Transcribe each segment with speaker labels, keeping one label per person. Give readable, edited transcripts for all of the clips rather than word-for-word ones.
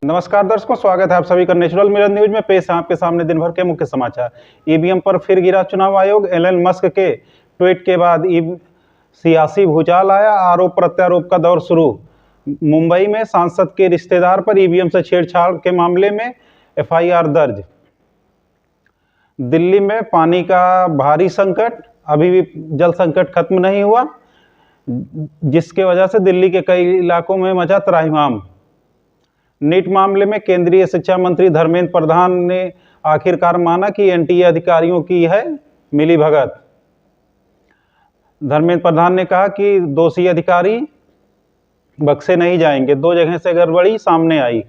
Speaker 1: नमस्कार दर्शकों, स्वागत है आप सभी का नेचुरल मिरर न्यूज में। पेश है आपके सामने दिन भर के मुख्य समाचार। ईवीएम पर फिर गिरा चुनाव आयोग। एलन मस्क के ट्वीट के बाद सियासी भूचाल आया। आरोप प्रत्यारोप का दौर शुरू। मुंबई में सांसद के रिश्तेदार पर ईवीएम से छेड़छाड़ के मामले में एफआईआर दर्ज। दिल्ली में पानी का भारी संकट, अभी भी जल संकट खत्म नहीं हुआ, जिसके वजह से दिल्ली के कई इलाकों में मचा त्राहिमाम। नीट मामले में केंद्रीय शिक्षा मंत्री धर्मेंद्र प्रधान ने आखिरकार माना कि एनटीए अधिकारियों की है मिलीभगत। धर्मेंद्र प्रधान ने कहा कि दोषी अधिकारी बख्शे नहीं जाएंगे। 2 जगह से गड़बड़ी सामने आई।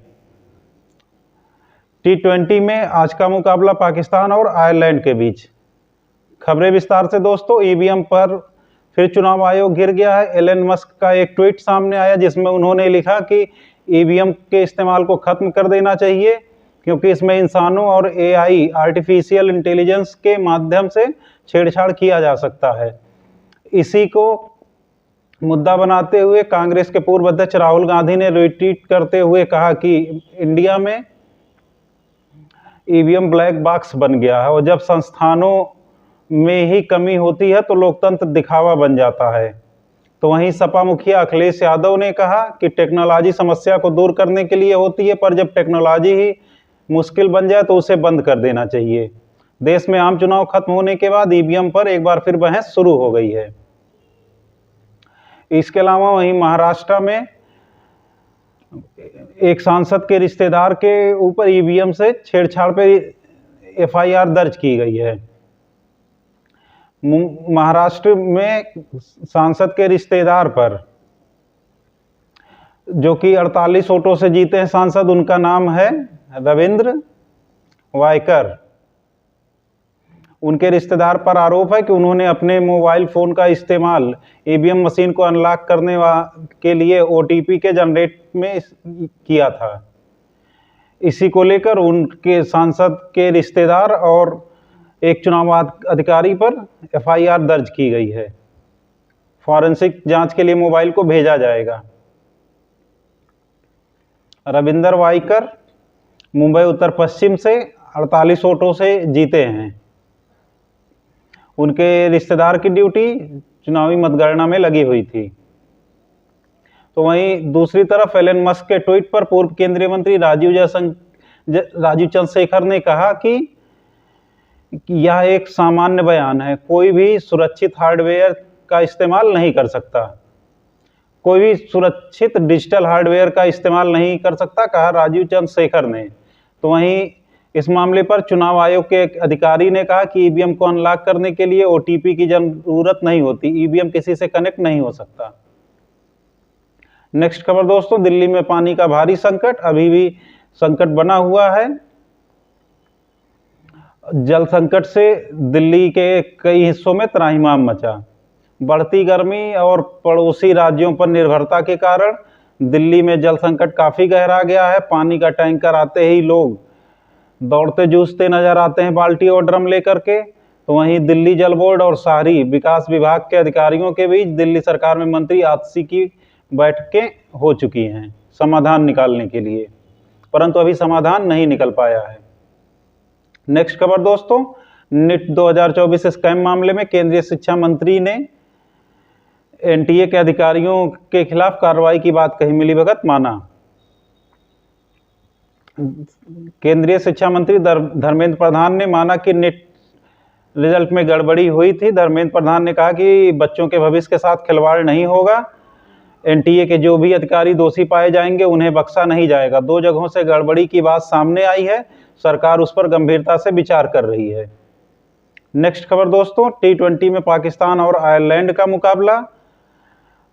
Speaker 1: T20 में आज का मुकाबला पाकिस्तान और आयरलैंड के बीच। खबरें विस्तार से दोस्तों। ईवीएम पर फिर चुनाव आयोग घिर गया है। एलन मस्क का एक ट्वीट सामने आया जिसमें उन्होंने लिखा कि ईवीएम के इस्तेमाल को खत्म कर देना चाहिए, क्योंकि इसमें इंसानों और एआई आर्टिफिशियल इंटेलिजेंस के माध्यम से छेड़छाड़ किया जा सकता है। इसी को मुद्दा बनाते हुए कांग्रेस के पूर्व अध्यक्ष राहुल गांधी ने रिट्वीट करते हुए कहा कि इंडिया में ईवीएम ब्लैक बॉक्स बन गया है और जब संस्थानों में ही कमी होती है तो लोकतंत्र दिखावा बन जाता है। तो वहीं सपा मुखिया अखिलेश यादव ने कहा कि टेक्नोलॉजी समस्या को दूर करने के लिए होती है, पर जब टेक्नोलॉजी ही मुश्किल बन जाए तो उसे बंद कर देना चाहिए। देश में आम चुनाव खत्म होने के बाद ईवीएम पर एक बार फिर बहस शुरू हो गई है। इसके अलावा वहीं महाराष्ट्र में एक सांसद के रिश्तेदार के ऊपर ईवीएम से छेड़छाड़ पर एफआईआर दर्ज की गई है। महाराष्ट्र में सांसद के रिश्तेदार पर, जो कि 48 वोटों से जीते हैं सांसद, उनका नाम है रविंद्र वायकर। उनके रिश्तेदार पर आरोप है कि उन्होंने अपने मोबाइल फोन का इस्तेमाल ईवीएम मशीन को अनलॉक करने के लिए ओटीपी के जनरेट में किया था। इसी को लेकर उनके सांसद के रिश्तेदार और एक चुनाव अधिकारी पर एफआईआर दर्ज की गई है। फॉरेंसिक जांच के लिए मोबाइल को भेजा जाएगा। रविंदर वाइकर मुंबई उत्तर पश्चिम से 48 वोटों से जीते हैं। उनके रिश्तेदार की ड्यूटी चुनावी मतगणना में लगी हुई थी। तो वहीं दूसरी तरफ एलन मस्क के ट्वीट पर पूर्व केंद्रीय मंत्री राजीव चंद्रशेखर ने कहा कि यह एक सामान्य बयान है। कोई भी सुरक्षित हार्डवेयर का इस्तेमाल नहीं कर सकता, कोई भी सुरक्षित डिजिटल हार्डवेयर का इस्तेमाल नहीं कर सकता, कहा राजीव चंद्रशेखर ने। तो वहीं इस मामले पर चुनाव आयोग के एक अधिकारी ने कहा कि ईवीएम को अनलॉक करने के लिए ओटीपी की जरूरत नहीं होती, ईवीएम किसी से कनेक्ट नहीं हो सकता। नेक्स्ट खबर दोस्तों। दिल्ली में पानी का भारी संकट, अभी भी संकट बना हुआ है। जल संकट से दिल्ली के कई हिस्सों में त्राहिमाम मचा। बढ़ती गर्मी और पड़ोसी राज्यों पर निर्भरता के कारण दिल्ली में जल संकट काफ़ी गहरा गया है। पानी का टैंकर आते ही लोग दौड़ते जूझते नजर आते हैं बाल्टी और ड्रम लेकर के। तो वहीं दिल्ली जल बोर्ड और शहरी विकास विभाग के अधिकारियों के बीच दिल्ली सरकार में मंत्री आपसी की बैठकें हो चुकी हैं समाधान निकालने के लिए, परंतु अभी समाधान नहीं निकल पाया है। नेक्स्ट खबर दोस्तों। नीट 2024 स्कैम मामले में केंद्रीय शिक्षा मंत्री ने एनटीए के अधिकारियों के खिलाफ कार्रवाई की बात कही, मिलीभगत माना। केंद्रीय शिक्षा मंत्री धर्मेंद्र प्रधान ने माना कि नीट रिजल्ट में गड़बड़ी हुई थी। धर्मेंद्र प्रधान ने कहा कि बच्चों के भविष्य के साथ खिलवाड़ नहीं होगा। एनटीए के जो भी अधिकारी दोषी पाए जाएंगे उन्हें बख्शा नहीं जाएगा। 2 जगहों से गड़बड़ी की बात सामने आई है, सरकार उस पर गंभीरता से विचार कर रही है। नेक्स्ट खबर दोस्तों। T20 में पाकिस्तान और आयरलैंड का मुकाबला।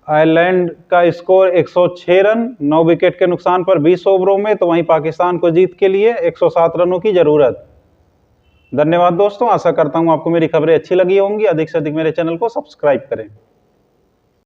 Speaker 1: आयरलैंड का स्कोर 106 रन, 9 विकेट के नुकसान पर 20 ओवरों में। तो वहीं पाकिस्तान को जीत के लिए 107 रनों की जरूरत। धन्यवाद दोस्तों, आशा करता हूं आपको मेरी खबरें अच्छी लगी होंगी। अधिक से अधिक मेरे चैनल को सब्सक्राइब करें।